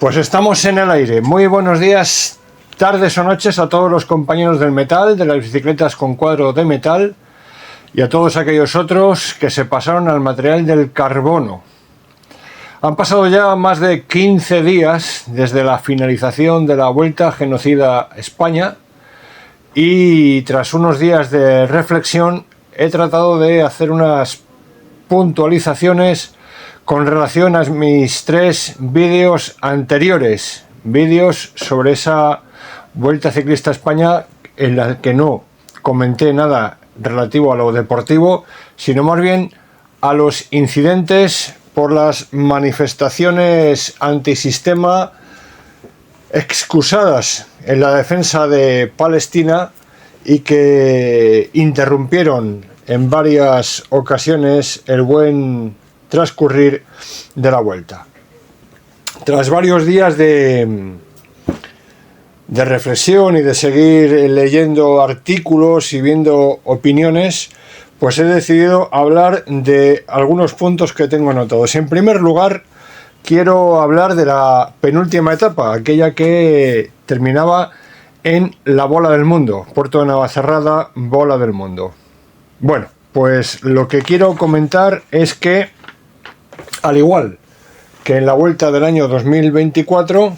Pues estamos en el aire. Muy buenos días, tardes o noches a todos los compañeros del metal, de las bicicletas con cuadro de metal y a todos aquellos otros que se pasaron al material del carbono. Han pasado ya más de 15 días desde la finalización de la Vuelta Genocida a España y tras unos días de reflexión he tratado de hacer unas puntualizaciones con relación a mis 3 vídeos anteriores, vídeos sobre esa Vuelta Ciclista a España en la que no comenté nada relativo a lo deportivo, sino más bien a los incidentes por las manifestaciones antisistema excusadas en la defensa de Palestina y que interrumpieron en varias ocasiones el buen transcurrir de la vuelta. Tras varios días de reflexión y de seguir leyendo artículos y viendo opiniones, pues he decidido hablar de algunos puntos que tengo anotados. En primer lugar, quiero hablar de la penúltima etapa, aquella que terminaba en la Bola del Mundo, Puerto de Navacerrada, Bola del Mundo. Bueno, pues lo que quiero comentar es que, al igual que en la Vuelta del año 2024,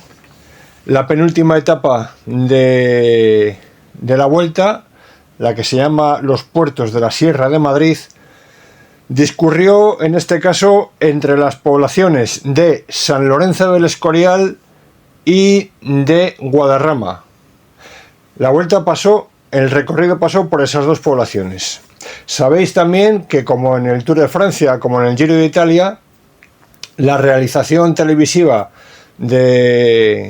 la penúltima etapa de la Vuelta, la que se llama Los Puertos de la Sierra de Madrid, discurrió en este caso entre las poblaciones de San Lorenzo del Escorial y de Guadarrama. La Vuelta el recorrido pasó por esas dos poblaciones. Sabéis también que, como en el Tour de Francia, como en el Giro de Italia, la realización televisiva del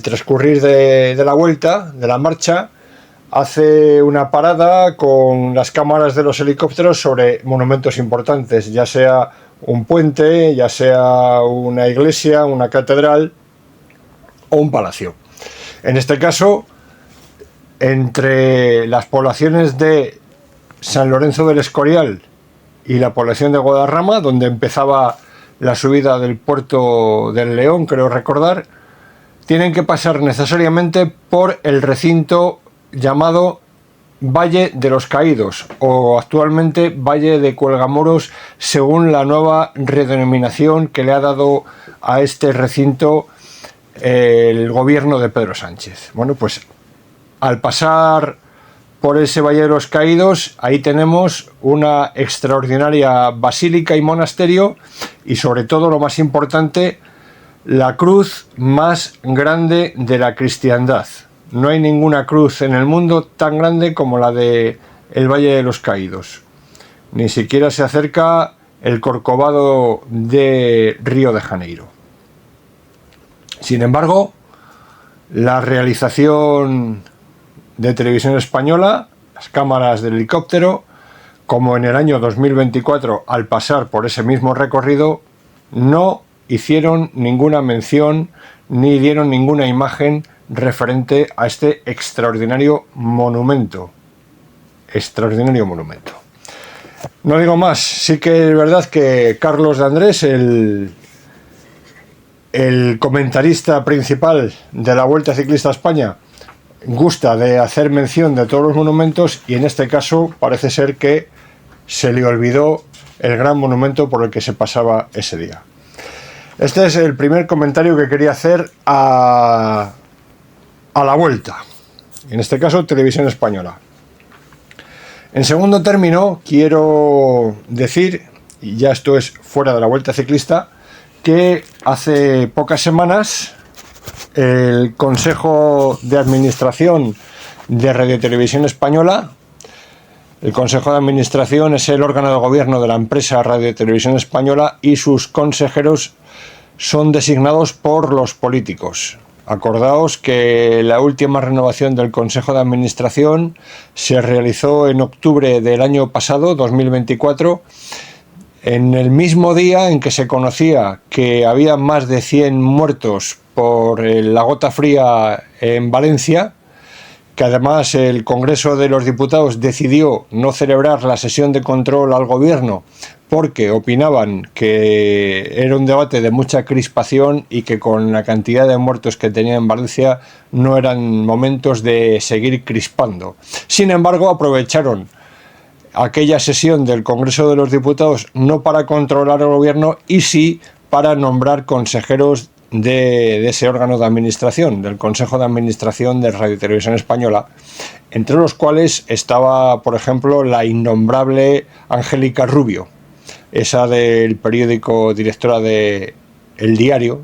transcurrir de la vuelta, de la marcha, hace una parada con las cámaras de los helicópteros sobre monumentos importantes, ya sea un puente, ya sea una iglesia, una catedral o un palacio. En este caso, entre las poblaciones de San Lorenzo del Escorial y la población de Guadarrama, donde empezaba la subida del puerto del León, creo recordar, tienen que pasar necesariamente por el recinto llamado Valle de los Caídos, o actualmente Valle de Cuelgamoros, según la nueva redenominación que le ha dado a este recinto el gobierno de Pedro Sánchez. Bueno, pues al pasar por ese Valle de los Caídos, ahí tenemos una extraordinaria basílica y monasterio y, sobre todo, lo más importante, la cruz más grande de la cristiandad. No hay ninguna cruz en el mundo tan grande como la de el Valle de los Caídos. Ni siquiera se acerca el Corcovado de Río de Janeiro. Sin embargo, la realización de Televisión Española, las cámaras del helicóptero, como en el año 2024, al pasar por ese mismo recorrido, no hicieron ninguna mención ni dieron ninguna imagen referente a este extraordinario monumento. Extraordinario monumento. No digo más, sí que es verdad que Carlos de Andrés, el comentarista principal de la Vuelta Ciclista a España, gusta de hacer mención de todos los monumentos y en este caso parece ser que se le olvidó el gran monumento por el que se pasaba ese día. Este es el primer comentario que quería hacer a la Vuelta, en este caso Televisión Española. En segundo término, quiero decir, y ya esto es fuera de la Vuelta Ciclista, que hace pocas semanas el Consejo de Administración de Radio Televisión Española, el Consejo de Administración es el órgano de gobierno de la empresa Radio Televisión Española y sus consejeros son designados por los políticos. Acordaos que la última renovación del Consejo de Administración se realizó en octubre del año pasado, 2024, en el mismo día en que se conocía que había más de 100 muertos por la gota fría en Valencia, que además el Congreso de los Diputados decidió no celebrar la sesión de control al gobierno porque opinaban que era un debate de mucha crispación y que con la cantidad de muertos que tenía en Valencia no eran momentos de seguir crispando. Sin embargo, aprovecharon aquella sesión del Congreso de los Diputados no para controlar el gobierno y sí para nombrar consejeros de ese órgano de administración, del Consejo de Administración de Radio y Televisión Española, entre los cuales estaba, por ejemplo, la innombrable Angélica Rubio, esa del periódico, directora de El Diario,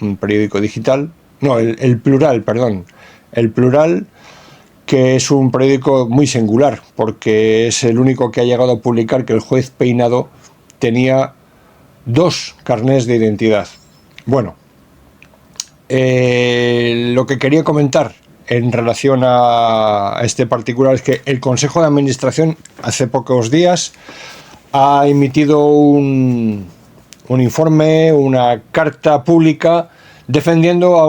un periódico digital, no, el Plural, perdón, el Plural, que es un periódico muy singular, porque es el único que ha llegado a publicar que el juez Peinado tenía 2 carnés de identidad. Bueno, lo que quería comentar en relación a este particular es que el Consejo de Administración hace pocos días ha emitido un informe, una carta pública defendiendo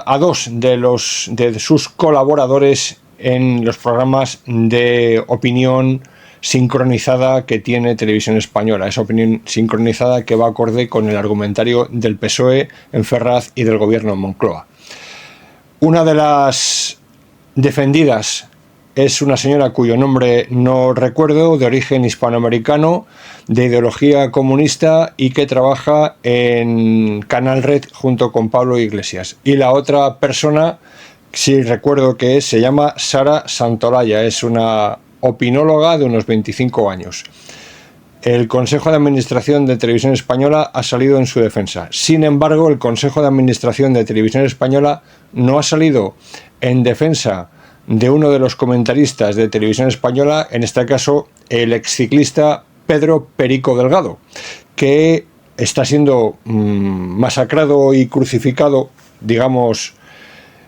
a 2 de sus colaboradores en los programas de opinión sincronizada que tiene Televisión Española, esa opinión sincronizada que va acorde con el argumentario del PSOE en Ferraz y del gobierno en Moncloa. Una de las defendidas es una señora cuyo nombre no recuerdo, de origen hispanoamericano, de ideología comunista y que trabaja en Canal Red junto con Pablo Iglesias. Y la otra persona, sí recuerdo que es, se llama Sara Santolaya, es una opinóloga de unos 25 años. El Consejo de Administración de Televisión Española ha salido en su defensa. Sin embargo, el Consejo de Administración de Televisión Española no ha salido en defensa de uno de los comentaristas de Televisión Española, en este caso el exciclista Pedro Perico Delgado, que está siendo masacrado y crucificado, digamos,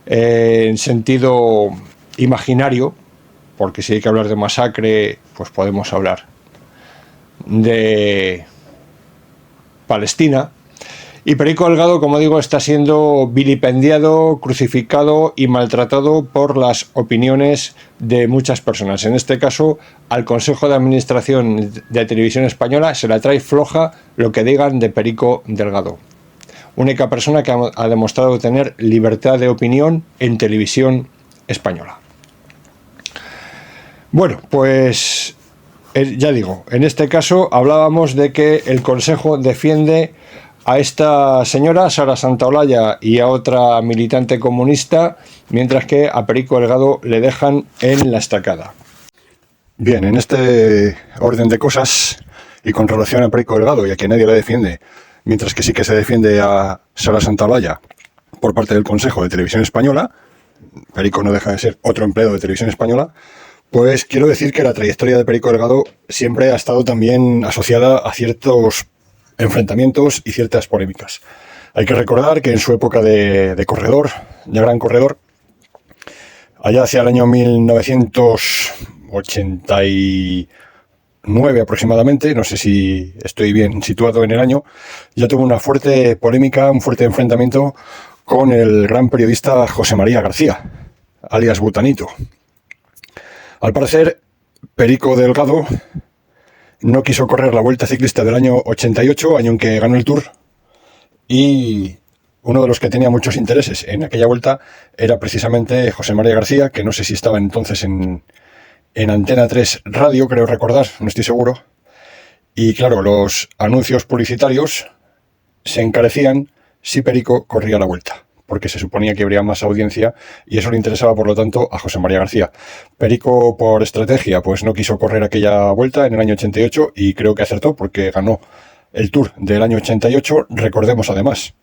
en sentido imaginario, porque si hay que hablar de masacre, pues podemos hablar de Palestina. Y Perico Delgado, como digo, está siendo vilipendiado, crucificado y maltratado por las opiniones de muchas personas. En este caso, al Consejo de Administración de Televisión Española se la trae floja lo que digan de Perico Delgado. Única persona que ha demostrado tener libertad de opinión en Televisión Española. Bueno, pues ya digo, en este caso hablábamos de que el Consejo defiende a esta señora, Sara Santaolalla, y a otra militante comunista, mientras que a Perico Delgado le dejan en la estacada. Bien, en este orden de cosas, y con relación a Perico Delgado, y a que nadie le defiende, mientras que sí que se defiende a Sara Santaolalla por parte del Consejo de Televisión Española, Perico no deja de ser otro empleado de Televisión Española, pues quiero decir que la trayectoria de Perico Delgado siempre ha estado también asociada a ciertos enfrentamientos y ciertas polémicas. Hay que recordar que en su época de corredor, de gran corredor, allá hacia el año 1989 aproximadamente, no sé si estoy bien situado en el año, ya tuvo una fuerte polémica, un fuerte enfrentamiento con el gran periodista José María García, alias Butanito. Al parecer, Perico Delgado no quiso correr la Vuelta Ciclista del año 88, año en que ganó el Tour, y uno de los que tenía muchos intereses en aquella vuelta era precisamente José María García, que no sé si estaba entonces en Antena 3 Radio, creo recordar, no estoy seguro. Y claro, los anuncios publicitarios se encarecían si Perico corría la Vuelta, porque se suponía que habría más audiencia y eso le interesaba, por lo tanto, a José María García. Perico, por estrategia, pues no quiso correr aquella Vuelta en el año 88 y creo que acertó porque ganó el Tour del año 88. Recordemos además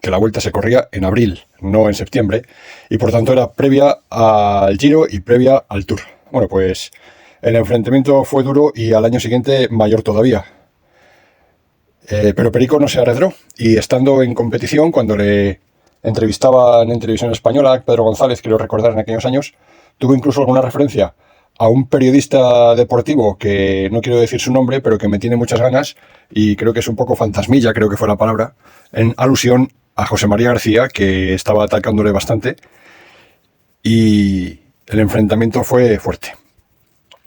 que la Vuelta se corría en abril, no en septiembre, y por tanto era previa al Giro y previa al Tour. Bueno, pues el enfrentamiento fue duro y al año siguiente mayor todavía. Pero Perico no se arredró y estando en competición, cuando le entrevistaban en Televisión Española, Pedro González, quiero recordar en aquellos años, tuvo incluso alguna referencia a un periodista deportivo que no quiero decir su nombre, pero que me tiene muchas ganas y creo que es un poco fantasmilla, creo que fue la palabra, en alusión a José María García, que estaba atacándole bastante y el enfrentamiento fue fuerte.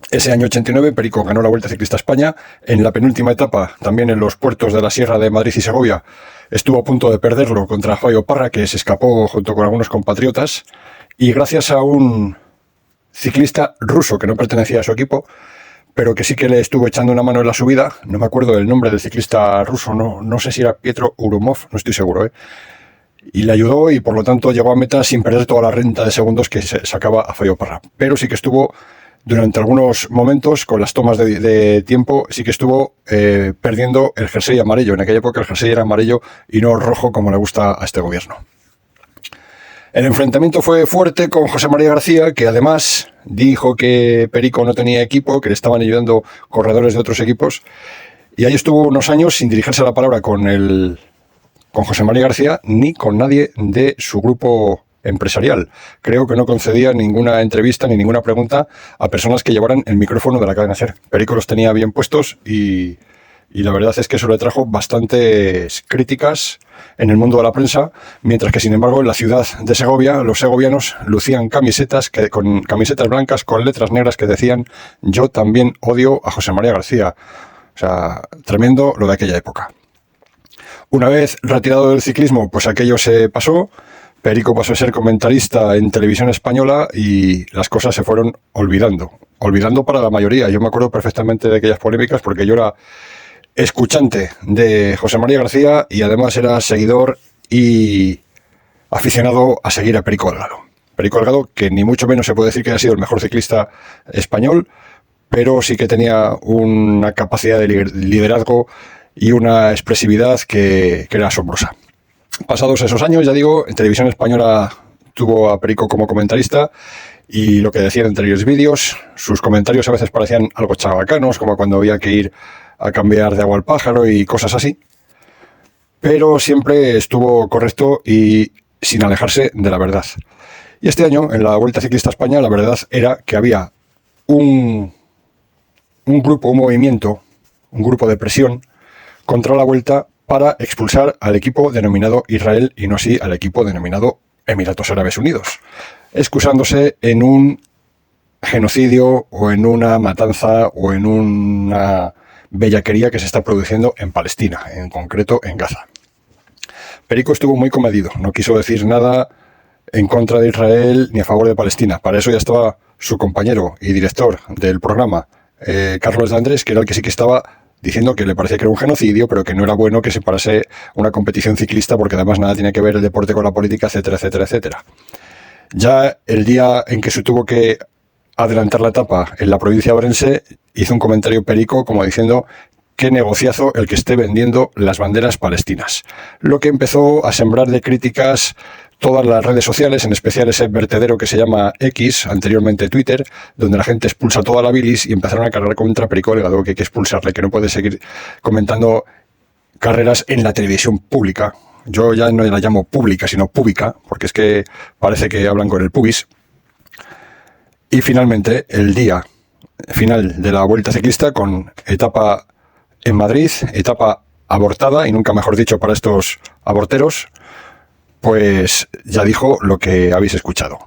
Ese año 89 Perico ganó la Vuelta Ciclista a España. En la penúltima etapa, también en los puertos de la Sierra de Madrid y Segovia, estuvo a punto de perderlo contra Fabio Parra, que se escapó junto con algunos compatriotas, y gracias a un ciclista ruso que no pertenecía a su equipo, pero que sí que le estuvo echando una mano en la subida, no me acuerdo del nombre del ciclista ruso, no sé si era Pietro Urumov, no estoy seguro, y le ayudó y por lo tanto llegó a meta sin perder toda la renta de segundos que se sacaba a Fabio Parra, pero sí que estuvo durante algunos momentos, con las tomas de tiempo, sí que estuvo perdiendo el jersey amarillo. En aquella época el jersey era amarillo y no rojo como le gusta a este gobierno. El enfrentamiento fue fuerte con José María García, que además dijo que Perico no tenía equipo, que le estaban ayudando corredores de otros equipos, y ahí estuvo unos años sin dirigirse la palabra con José María García ni con nadie de su grupo empresarial. Creo que no concedía ninguna entrevista ni ninguna pregunta a personas que llevaran el micrófono de la cadena SER. Perico los tenía bien puestos y la verdad es que eso le trajo bastantes críticas en el mundo de la prensa, mientras que sin embargo en la ciudad de Segovia los segovianos lucían camisetas blancas con letras negras que decían: yo también odio a José María García. O sea, tremendo lo de aquella época. Una vez retirado del ciclismo, pues aquello se pasó. Perico pasó a ser comentarista en Televisión Española y las cosas se fueron olvidando para la mayoría. Yo me acuerdo perfectamente de aquellas polémicas porque yo era escuchante de José María García y además era seguidor y aficionado a seguir a Perico Delgado. Perico Delgado, que ni mucho menos se puede decir que haya sido el mejor ciclista español, pero sí que tenía una capacidad de liderazgo y una expresividad que era asombrosa. Pasados esos años, ya digo, en Televisión Española tuvo a Perico como comentarista y lo que decía en anteriores vídeos, sus comentarios a veces parecían algo chabacanos, como cuando había que ir a cambiar de agua al pájaro y cosas así, pero siempre estuvo correcto y sin alejarse de la verdad. Y este año, en la Vuelta Ciclista a España, la verdad era que había un movimiento, un grupo de presión contra la Vuelta para expulsar al equipo denominado Israel y no así al equipo denominado Emiratos Árabes Unidos, excusándose en un genocidio o en una matanza o en una bellaquería que se está produciendo en Palestina, en concreto en Gaza. Perico estuvo muy comedido, no quiso decir nada en contra de Israel ni a favor de Palestina. Para eso ya estaba su compañero y director del programa, Carlos de Andrés, que era el que sí que estaba diciendo que le parecía que era un genocidio, pero que no era bueno que se parase una competición ciclista porque además nada tiene que ver el deporte con la política, etcétera, etcétera, etcétera. Ya el día en que se tuvo que adelantar la etapa en la provincia de Orense, hizo un comentario Perico como diciendo: qué negociazo el que esté vendiendo las banderas palestinas. Lo que empezó a sembrar de críticas todas las redes sociales, en especial ese vertedero que se llama X, anteriormente Twitter, donde la gente expulsa toda la bilis y empezaron a cargar contra Perico Delgado, que hay que expulsarle, que no puede seguir comentando carreras en la televisión pública. Yo ya no la llamo pública, sino pública, porque es que parece que hablan con el pubis. Y finalmente, el día final de la Vuelta Ciclista, con etapa en Madrid, etapa abortada, y nunca mejor dicho para estos aborteros, pues ya dijo lo que habéis escuchado.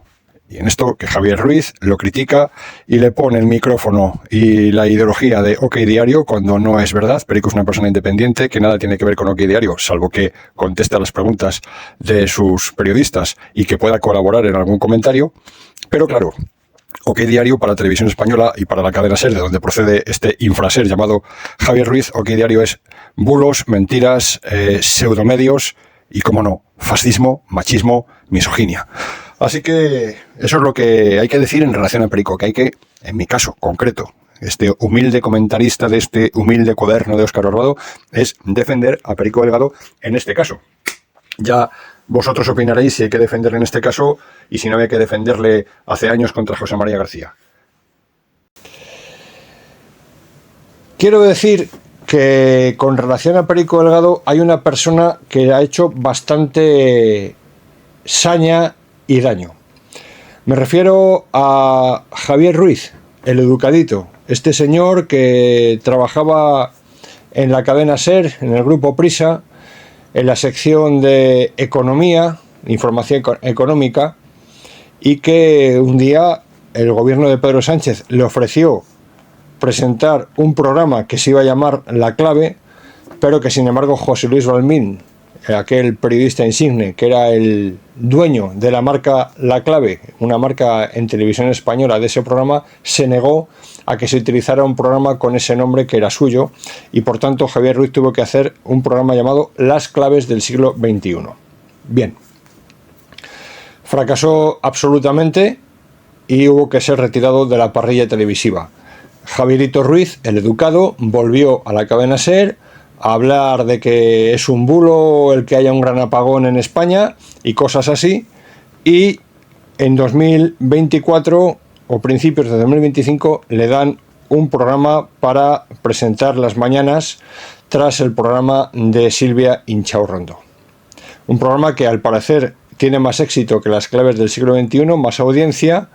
Y en esto que Javier Ruiz lo critica y le pone el micrófono y la ideología de OK Diario cuando no es verdad. Perico es una persona independiente que nada tiene que ver con OK Diario, salvo que conteste a las preguntas de sus periodistas y que pueda colaborar en algún comentario. Pero claro, OK Diario para Televisión Española y para la cadena SER, de donde procede este infraser llamado Javier Ruiz, OK Diario es bulos, mentiras, pseudomedios y, como no, fascismo, machismo, misoginia. Así que eso es lo que hay que decir en relación a Perico, que hay que, en mi caso concreto, este humilde comentarista de este humilde cuaderno de Óscar Orbado, es defender a Perico Delgado en este caso. Ya vosotros opinaréis si hay que defenderle en este caso y si no hay que defenderle hace años contra José María García. Quiero decir que con relación a Perico Delgado hay una persona que ha hecho bastante saña y daño. Me refiero a Javier Ruiz, el educadito, este señor que trabajaba en la cadena SER, en el grupo Prisa, en la sección de economía, información económica, y que un día el gobierno de Pedro Sánchez le ofreció presentar un programa que se iba a llamar La Clave, pero que sin embargo José Luis Balmín, aquel periodista insigne que era el dueño de la marca La Clave, una marca en televisión española de ese programa, se negó a que se utilizara un programa con ese nombre que era suyo, y por tanto Javier Ruiz tuvo que hacer un programa llamado Las Claves del siglo XXI. Bien, fracasó absolutamente y hubo que ser retirado de la parrilla televisiva. Javierito Ruiz, el educado, volvió a la cadena SER a hablar de que es un bulo el que haya un gran apagón en España y cosas así, y en 2024 o principios de 2025 le dan un programa para presentar las mañanas tras el programa de Silvia Inchaurrondo. Un programa que al parecer tiene más éxito que Las Claves del siglo XXI, más audiencia,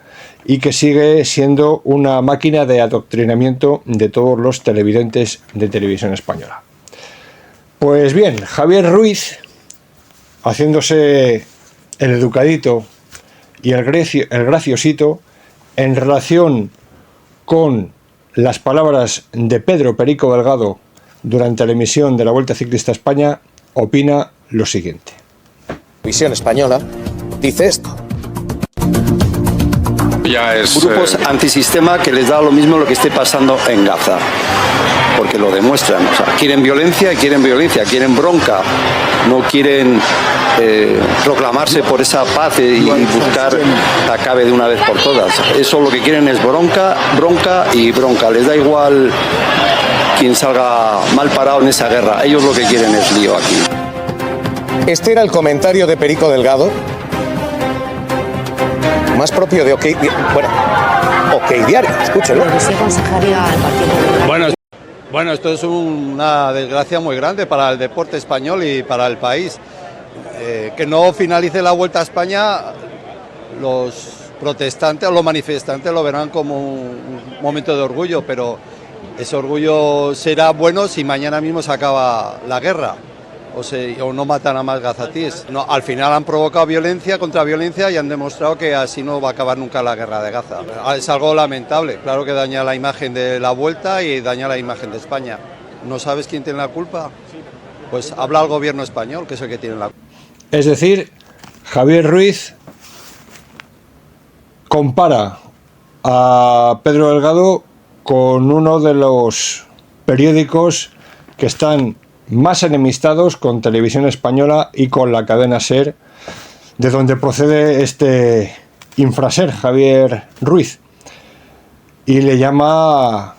y que sigue siendo una máquina de adoctrinamiento de todos los televidentes de televisión española. Pues bien, Javier Ruiz, haciéndose el educadito y el graciosito, en relación con las palabras de Pedro Perico Delgado durante la emisión de la Vuelta Ciclista a España, opina lo siguiente. Visión española dice esto. Ya es, grupos antisistema que les da lo mismo lo que esté pasando en Gaza, porque lo demuestran. O sea, quieren violencia, quieren bronca, no quieren proclamarse por esa paz y buscar que acabe de una vez por todas. Eso lo que quieren es bronca y bronca. Les da igual quien salga mal parado en esa guerra. Ellos lo que quieren es lío aquí. Este era el comentario de Perico Delgado, más propio de OK Diario, escúchelo. Bueno, esto es una desgracia muy grande para el deporte español y para el país. Que no finalice la Vuelta a España, los protestantes o los manifestantes lo verán como un momento de orgullo, pero ese orgullo será bueno si mañana mismo se acaba la guerra o no matan a más gazatíes. No, al final han provocado violencia contra violencia y han demostrado que así no va a acabar nunca la guerra de Gaza. Es algo lamentable, claro que daña la imagen de la Vuelta y daña la imagen de España. ¿No sabes quién tiene la culpa? Pues habla el gobierno español, que es el que tiene la culpa. Es decir, Javier Ruiz compara a Pedro Delgado con uno de los periódicos que están más enemistados con Televisión Española y con la cadena SER, de donde procede este infraser, Javier Ruiz, y le llama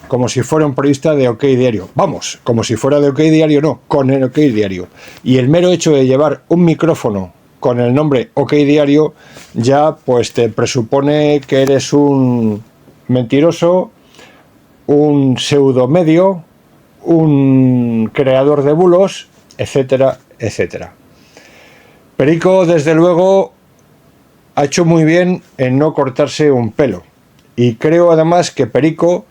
como si fuera un periodista de OK Diario. Vamos, como si fuera de OK Diario, no, con el OK Diario. Y el mero hecho de llevar un micrófono con el nombre OK Diario ya pues te presupone que eres un mentiroso, un pseudomedio, un creador de bulos, etcétera, etcétera. Perico, desde luego, ha hecho muy bien en no cortarse un pelo. Y creo además que Perico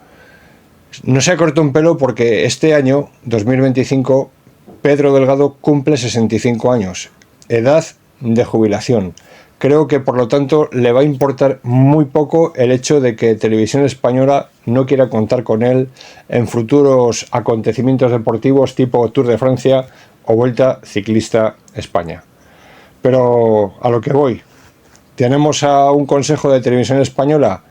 no se ha cortado un pelo porque este año, 2025, Pedro Delgado cumple 65 años, edad de jubilación. Creo que por lo tanto le va a importar muy poco el hecho de que Televisión Española no quiera contar con él en futuros acontecimientos deportivos tipo Tour de Francia o Vuelta Ciclista España. Pero a lo que voy, tenemos a un consejo de Televisión Española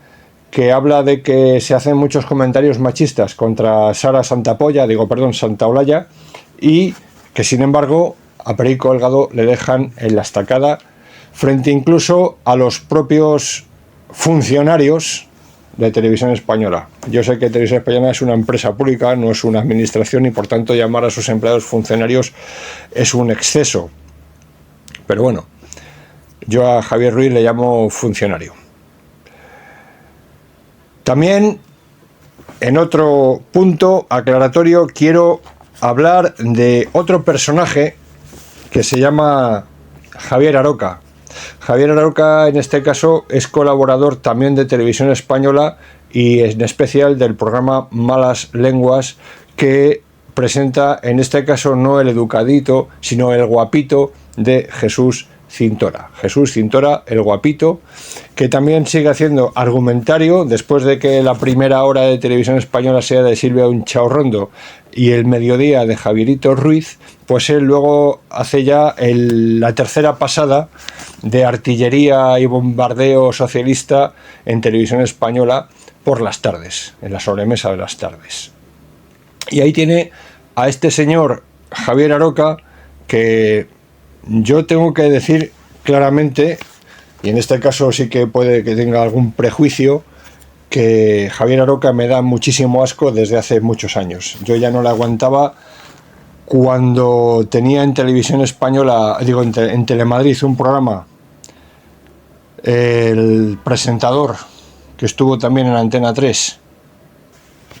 que habla de que se hacen muchos comentarios machistas contra Santaolalla, y que sin embargo a Perico Delgado le dejan en la estacada frente incluso a los propios funcionarios de Televisión Española. Yo sé que Televisión Española es una empresa pública, no es una administración, y por tanto llamar a sus empleados funcionarios es un exceso. Pero bueno, yo a Javier Ruiz le llamo funcionario. También, en otro punto aclaratorio, quiero hablar de otro personaje que se llama Javier Aroca. Javier Aroca, en este caso, es colaborador también de Televisión Española y en especial del programa Malas Lenguas, que presenta, en este caso, no el educadito, sino el guapito de Jesús Cintora. Jesús Cintora, el guapito, que también sigue haciendo argumentario después de que la primera hora de televisión española sea de Silvia Unchaurrondo y el mediodía de Javierito Ruiz, pues él luego hace ya la tercera pasada de artillería y bombardeo socialista en televisión española por las tardes, en la sobremesa de las tardes. Y ahí tiene a este señor Javier Aroca, que yo tengo que decir claramente, y en este caso sí que puede que tenga algún prejuicio, que Javier Aroca me da muchísimo asco desde hace muchos años. Yo ya no le aguantaba cuando tenía en televisión española, digo en Telemadrid, un programa, el presentador, que estuvo también en Antena 3,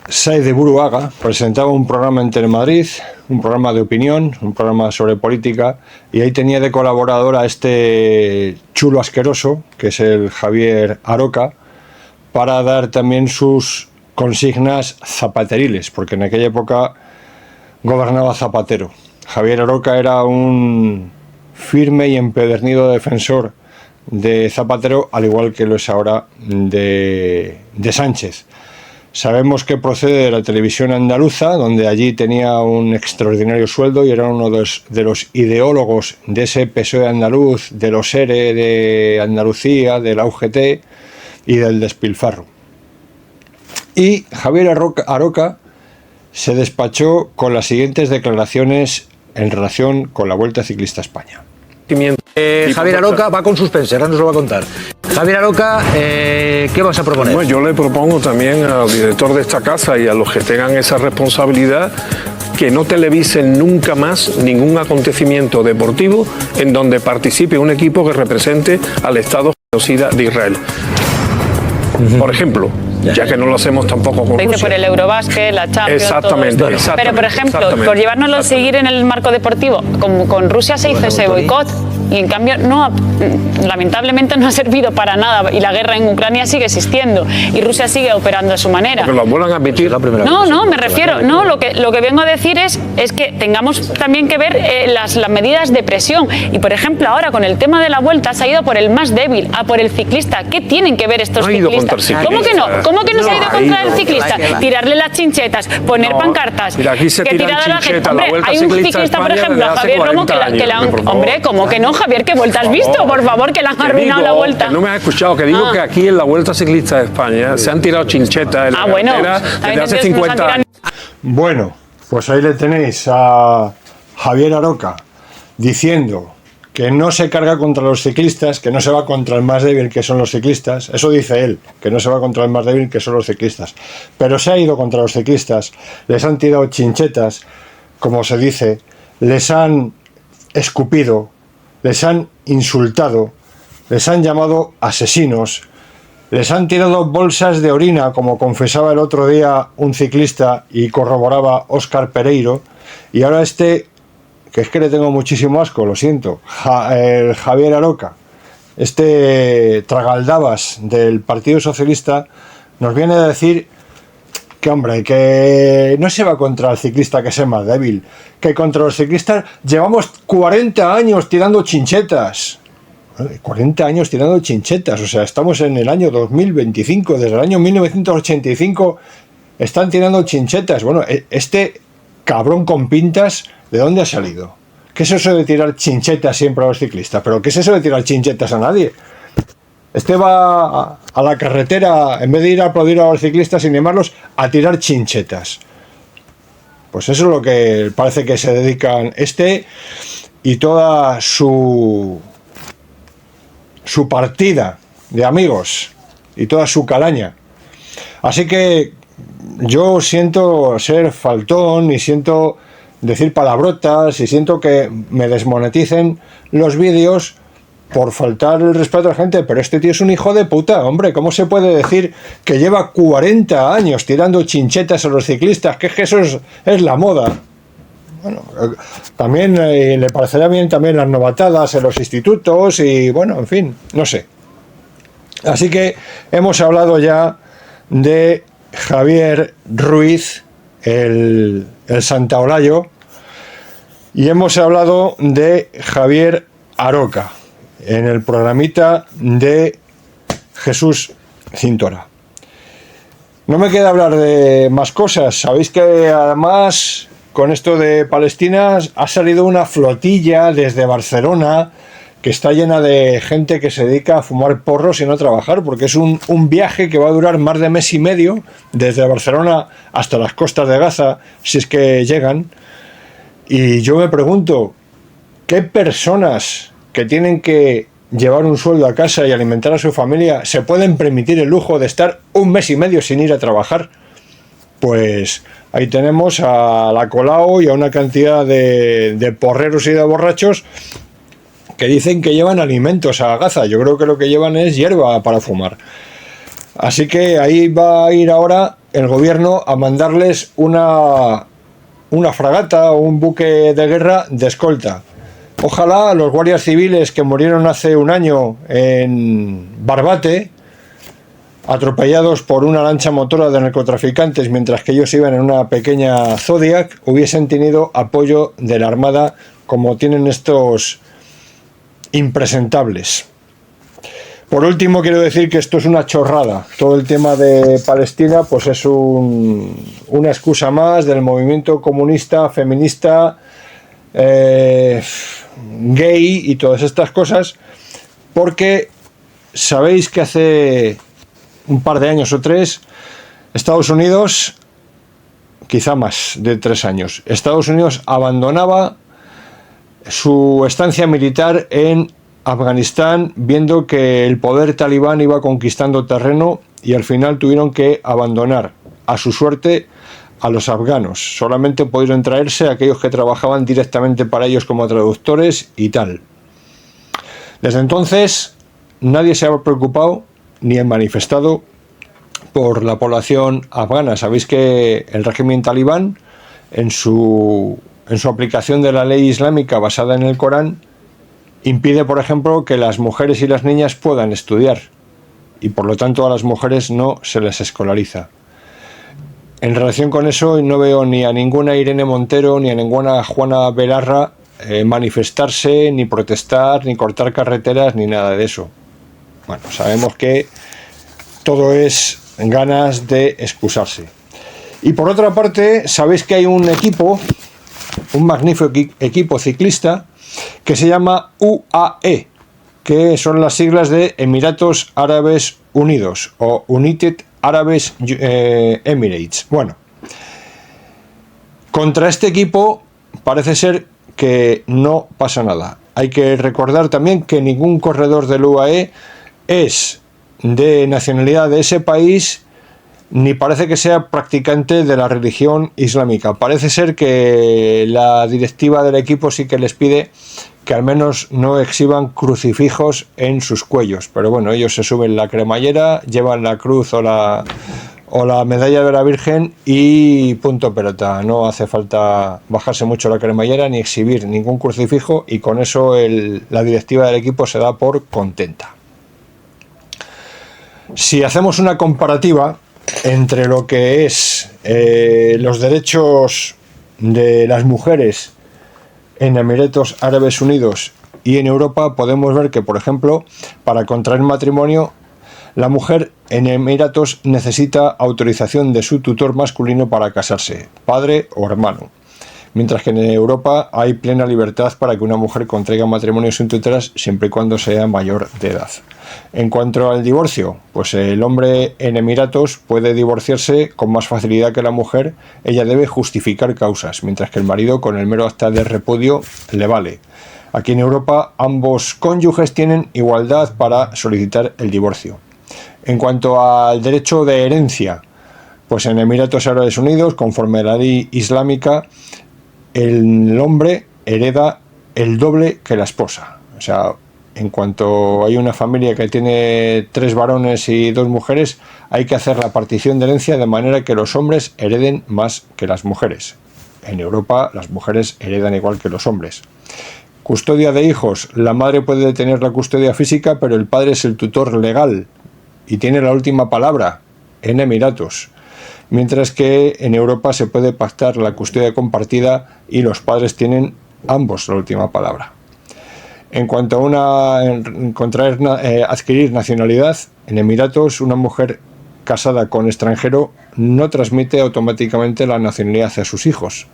Said de Buruaga, presentaba un programa en Telemadrid, un programa de opinión, un programa sobre política, y ahí tenía de colaborador a este chulo asqueroso, que es el Javier Aroca, para dar también sus consignas zapateriles, porque en aquella época gobernaba Zapatero. Javier Aroca era un firme y empedernido defensor de Zapatero, al igual que lo es ahora de Sánchez. Sabemos que procede de la televisión andaluza, donde allí tenía un extraordinario sueldo y era uno de los ideólogos de ese PSOE andaluz, de los ERE de Andalucía, de la UGT y del despilfarro. Y Javier Aroca se despachó con las siguientes declaraciones en relación con la Vuelta Ciclista a España. Javier Aroca va con suspense, ahora nos lo va a contar. Javier Aroca, ¿qué vas a proponer? Bueno, yo le propongo también al director de esta casa y a los que tengan esa responsabilidad que no televisen nunca más ningún acontecimiento deportivo en donde participe un equipo que represente al Estado genocida de Israel. Por ejemplo, ya que no lo hacemos tampoco con Rusia. Por el Eurobásquet, la Champions, exactamente, todo esto. Pero, por ejemplo, por llevárnoslo a seguir en el marco deportivo, como con Rusia se hizo ese boicot, y en cambio lamentablemente no ha servido para nada, y la guerra en Ucrania sigue existiendo, y Rusia sigue operando a su manera. Que lo vuelvan a admitir. No, me refiero, lo que vengo a decir es que tengamos también que ver las medidas de presión, y por ejemplo ahora con el tema de la Vuelta se ha ido por el más débil, a por el ciclista. ¿Qué tienen que ver estos ciclistas? ¿Cómo que no? ¿Cómo que no se ha ido contra el ciclista? Tirarle las chinchetas, poner pancartas. Mira, aquí se tiran chinchetas. Hombre, hay un ciclista, por ejemplo, Javier Romo, que le han... Hombre, ¿cómo que no, Javier? ¿Qué vuelta has visto? Por favor, que le han arruinado la Vuelta. No me has escuchado, que digo que aquí en la Vuelta Ciclista de España se han tirado chinchetas en la carretera desde hace 50 años. Bueno, pues ahí le tenéis a Javier Aroca diciendo que no se carga contra los ciclistas, que no se va contra el más débil, que son los ciclistas. Eso dice él, que no se va contra el más débil, que son los ciclistas. Pero se ha ido contra los ciclistas, les han tirado chinchetas, como se dice, les han escupido, les han insultado, les han llamado asesinos, les han tirado bolsas de orina, como confesaba el otro día un ciclista y corroboraba Óscar Pereiro, y ahora que es que le tengo muchísimo asco, lo siento, el Javier Aroca, este tragaldabas del Partido Socialista, nos viene a decir que, hombre, que no se va contra el ciclista que sea más débil, que contra los ciclistas llevamos 40 años tirando chinchetas. 40 años tirando chinchetas, o sea, estamos en el año 2025, desde el año 1985 están tirando chinchetas. Bueno, este cabrón con pintas, ¿de dónde ha salido? ¿Qué es eso de tirar chinchetas siempre a los ciclistas? ¿Pero qué es eso de tirar chinchetas a nadie? Este va a la carretera, en vez de ir a aplaudir a los ciclistas y animarlos, a tirar chinchetas. Pues eso es lo que parece que se dedican y toda su partida de amigos y toda su calaña. Así que yo siento ser faltón y siento decir palabrotas y siento que me desmoneticen los vídeos por faltar el respeto a la gente, pero este tío es un hijo de puta, hombre. ¿Cómo se puede decir que lleva 40 años tirando chinchetas a los ciclistas? Que es que eso es la moda. Bueno, también le parecerá bien también las novatadas en los institutos y bueno, en fin, no sé. Así que hemos hablado ya de Javier Ruiz, el Santaolayo, y hemos hablado de Javier Aroca. en el programita de Jesús Cintora. No me queda hablar de más cosas. Sabéis que además con esto de Palestina ha salido una flotilla desde Barcelona que está llena de gente que se dedica a fumar porros y no trabajar, porque es un viaje que va a durar más de mes y medio desde Barcelona hasta las costas de Gaza, si es que llegan. Y yo me pregunto, ¿qué personas que tienen que llevar un sueldo a casa y alimentar a su familia se pueden permitir el lujo de estar un mes y medio sin ir a trabajar? Pues ahí tenemos a la Colau y a una cantidad de porreros y de borrachos que dicen que llevan alimentos a Gaza. Yo creo que lo que llevan es hierba para fumar. Así que ahí va a ir ahora el gobierno a mandarles una fragata o un buque de guerra de escolta. Ojalá los guardias civiles que murieron hace un año en Barbate, atropellados por una lancha motora de narcotraficantes mientras que ellos iban en una pequeña Zodiac, hubiesen tenido apoyo de la Armada como tienen estos impresentables. Por último, quiero decir que esto es una chorrada. Todo el tema de Palestina pues es una excusa más del movimiento comunista, feminista, gay y todas estas cosas, porque sabéis que hace un par de años o 3 Estados Unidos, quizá más de 3 años, Estados Unidos abandonaba su estancia militar en Afganistán viendo que el poder talibán iba conquistando terreno y al final tuvieron que abandonar a su suerte a los afganos. Solamente pudieron traerse a aquellos que trabajaban directamente para ellos como traductores y tal. Desde entonces nadie se ha preocupado ni ha manifestado por la población afgana. Sabéis que el régimen talibán en su aplicación de la ley islámica basada en el Corán impide, por ejemplo, que las mujeres y las niñas puedan estudiar y por lo tanto a las mujeres no se les escolariza. En relación con eso no veo ni a ninguna Irene Montero ni a ninguna Juana Belarra manifestarse, ni protestar, ni cortar carreteras, ni nada de eso. Bueno, sabemos que todo es ganas de excusarse. Y por otra parte, sabéis que hay un equipo, un magnífico equipo ciclista, que se llama UAE, que son las siglas de Emiratos Árabes Unidos o United Arab Emirates. Bueno, contra este equipo parece ser que no pasa nada. Hay que recordar también que ningún corredor del UAE es de nacionalidad de ese país, ni parece que sea practicante de la religión islámica. Parece ser que la directiva del equipo sí que les pide que al menos no exhiban crucifijos en sus cuellos. Pero bueno, ellos se suben la cremallera, llevan la cruz o la medalla de la Virgen y punto pelota. No hace falta bajarse mucho la cremallera ni exhibir ningún crucifijo y con eso la directiva del equipo se da por contenta. Si hacemos una comparativa entre lo que es los derechos de las mujeres en Emiratos Árabes Unidos y en Europa, podemos ver que, por ejemplo, para contraer matrimonio, la mujer en Emiratos necesita autorización de su tutor masculino para casarse, padre o hermano, mientras que en Europa hay plena libertad para que una mujer contraiga matrimonio sin tutoras siempre y cuando sea mayor de edad. En cuanto al divorcio, pues el hombre en Emiratos puede divorciarse con más facilidad que la mujer. Ella debe justificar causas, mientras que el marido con el mero acta de repudio le vale. Aquí en Europa ambos cónyuges tienen igualdad para solicitar el divorcio. En cuanto al derecho de herencia, pues en Emiratos Árabes Unidos, conforme a la ley islámica, el hombre hereda el doble que la esposa. O sea, en cuanto hay una familia que tiene 3 varones y 2 mujeres, hay que hacer la partición de herencia de manera que los hombres hereden más que las mujeres. En Europa las mujeres heredan igual que los hombres. Custodia de hijos. La madre puede tener la custodia física, pero el padre es el tutor legal y tiene la última palabra en Emiratos. Mientras que en Europa se puede pactar la custodia compartida y los padres tienen ambos la última palabra. En cuanto a adquirir nacionalidad, en Emiratos una mujer casada con extranjero no transmite automáticamente la nacionalidad a sus hijos.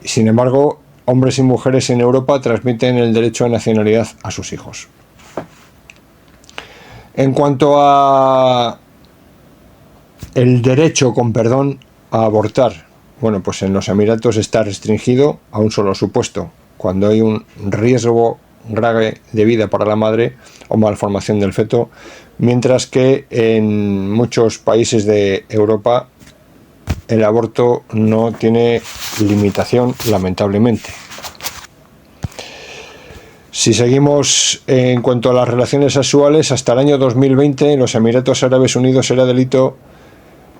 Sin embargo, hombres y mujeres en Europa transmiten el derecho a nacionalidad a sus hijos. En cuanto a el derecho, con perdón, a abortar, bueno, pues en los Emiratos está restringido a un solo supuesto, cuando hay un riesgo grave de vida para la madre o malformación del feto, mientras que en muchos países de Europa el aborto no tiene limitación, lamentablemente. Si seguimos en cuanto a las relaciones sexuales, hasta el año 2020 en los Emiratos Árabes Unidos era delito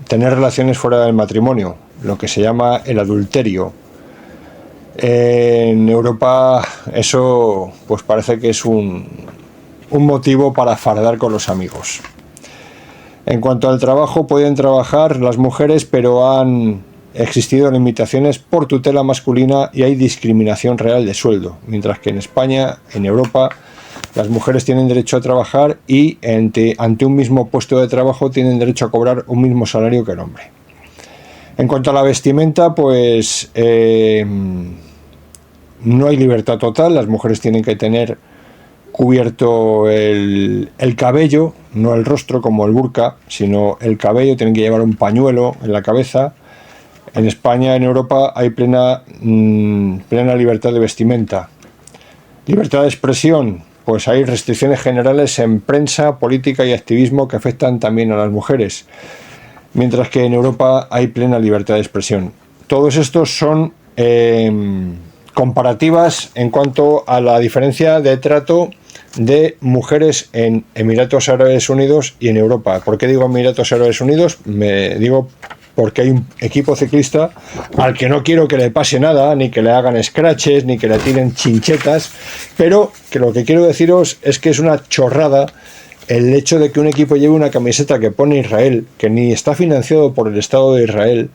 tener relaciones fuera del matrimonio, lo que se llama el adulterio. En Europa eso pues parece que es un motivo para fardar con los amigos. En cuanto al trabajo, pueden trabajar las mujeres, pero han existido limitaciones por tutela masculina y hay discriminación real de sueldo, mientras que en España, en Europa, las mujeres tienen derecho a trabajar y ante un mismo puesto de trabajo tienen derecho a cobrar un mismo salario que el hombre. En cuanto a la vestimenta, pues no hay libertad total, las mujeres tienen que tener cubierto el cabello, no el rostro como el burka, sino el cabello, tienen que llevar un pañuelo en la cabeza. En España, en Europa, hay plena libertad de vestimenta. Libertad de expresión, pues hay restricciones generales en prensa, política y activismo que afectan también a las mujeres, mientras que en Europa hay plena libertad de expresión. Todos estos son comparativas en cuanto a la diferencia de trato de mujeres en Emiratos Árabes Unidos y en Europa. ¿Por qué digo Emiratos Árabes Unidos? Me digo porque hay un equipo ciclista al que no quiero que le pase nada, ni que le hagan scratches, ni que le tiren chinchetas, pero que lo que quiero deciros es que es una chorrada el hecho de que un equipo lleve una camiseta que pone Israel, que ni está financiado por el Estado de Israel,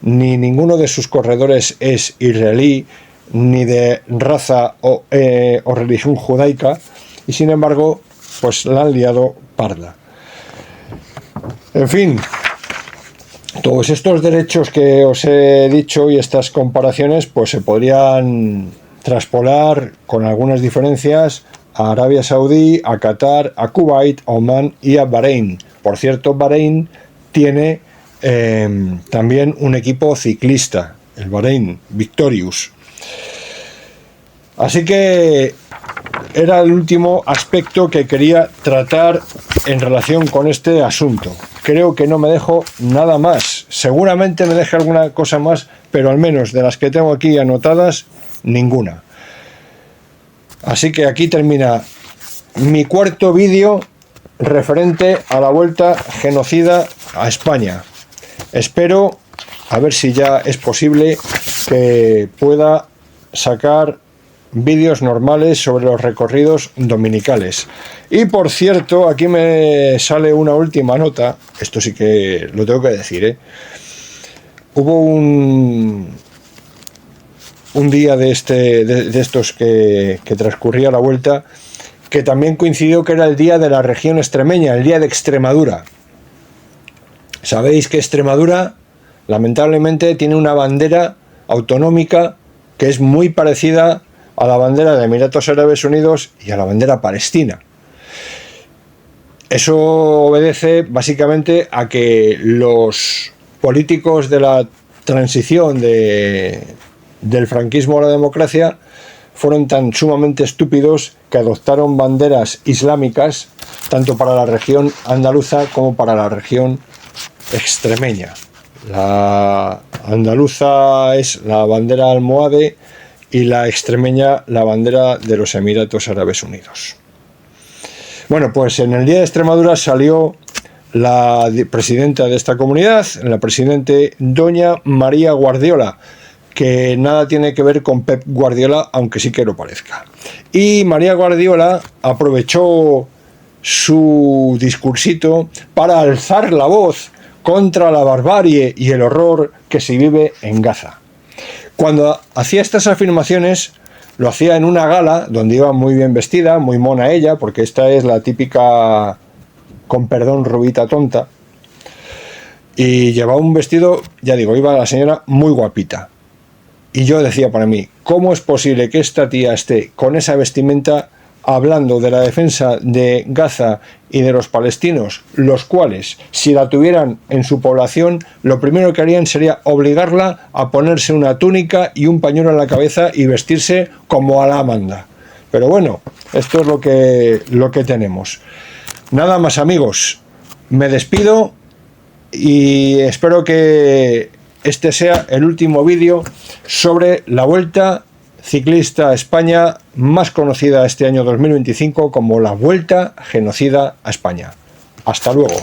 ni ninguno de sus corredores es israelí, ni de raza o religión judaica, y sin embargo, pues la han liado parda. En fin, todos estos derechos que os he dicho y estas comparaciones, pues se podrían traspolar con algunas diferencias a Arabia Saudí, a Qatar, a Kuwait, a Omán y a Bahrein. Por cierto, Bahrein tiene también un equipo ciclista, el Bahrein Victorious. Así que era el último aspecto que quería tratar en relación con este asunto. Creo que no me dejo nada más. Seguramente me deje alguna cosa más, pero al menos de las que tengo aquí anotadas, ninguna. Así que aquí termina mi cuarto vídeo referente a la vuelta genocida a España. Espero, a ver si ya es posible, que pueda sacar vídeos normales sobre los recorridos dominicales. Y por cierto, aquí me sale una última nota, esto sí que lo tengo que decir, Hubo un día de estos que transcurría la vuelta, que también coincidió que era el día de la región extremeña, el día de Extremadura. Sabéis que Extremadura, lamentablemente, tiene una bandera autonómica que es muy parecida a la bandera de Emiratos Árabes Unidos y a la bandera palestina. Eso obedece básicamente a que los políticos de la transición del franquismo a la democracia fueron tan sumamente estúpidos que adoptaron banderas islámicas tanto para la región andaluza como para la región extremeña. La andaluza es la bandera almohade y la extremeña la bandera de los Emiratos Árabes Unidos. Bueno, pues en el día de Extremadura salió la presidenta de esta comunidad, la presidente doña María Guardiola, que nada tiene que ver con Pep Guardiola, aunque sí que lo parezca. Y María Guardiola aprovechó su discursito para alzar la voz contra la barbarie y el horror que se vive en Gaza. Cuando hacía estas afirmaciones, lo hacía en una gala donde iba muy bien vestida, muy mona ella, porque esta es la típica, con perdón, rubita tonta. Y llevaba un vestido, ya digo, iba la señora muy guapita. Y yo decía para mí, ¿cómo es posible que esta tía esté con esa vestimenta hablando de la defensa de Gaza y de los palestinos, los cuales, si la tuvieran en su población, lo primero que harían sería obligarla a ponerse una túnica y un pañuelo en la cabeza y vestirse como Alá manda? Pero bueno, esto es lo que tenemos. Nada más, amigos, me despido y espero que este sea el último vídeo sobre la Vuelta Ciclista a España, más conocida este año 2025 como la Vuelta Genocida a España. Hasta luego.